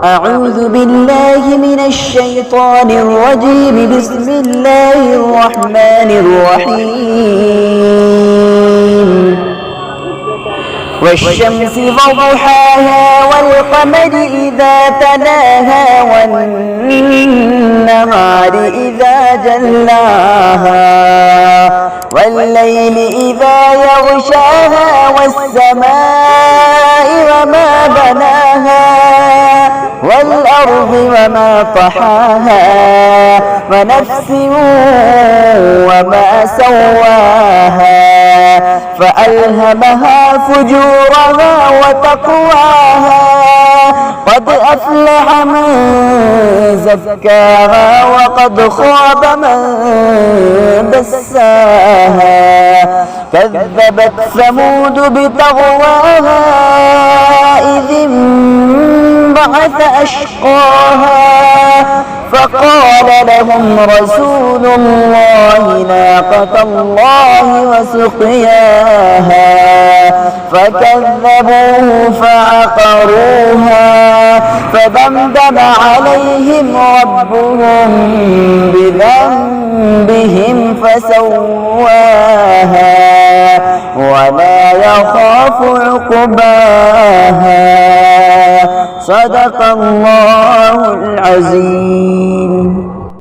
أعوذ بالله من الشيطان الرجيم. بسم الله الرحمن الرحيم. والشمس وضحاها والقمر إذا تلاها والنهار إذا جلاها والليل إذا يغشاها والسماء وما بناها والأرض وما طحاها ونفس وما سواها فألهمها فجورها وتقواها قد أفلح من زكاها وقد خاب من دساها كذبت ثمود بطغواها إذ انبعث أشقاها فقال لهم رسول الله ناقة الله وسقياها فكذبوه فعقروها فدمدم عليهم ربهم بذنبهم فسواها ولا يخاف عقباها. صدق الله العظيم.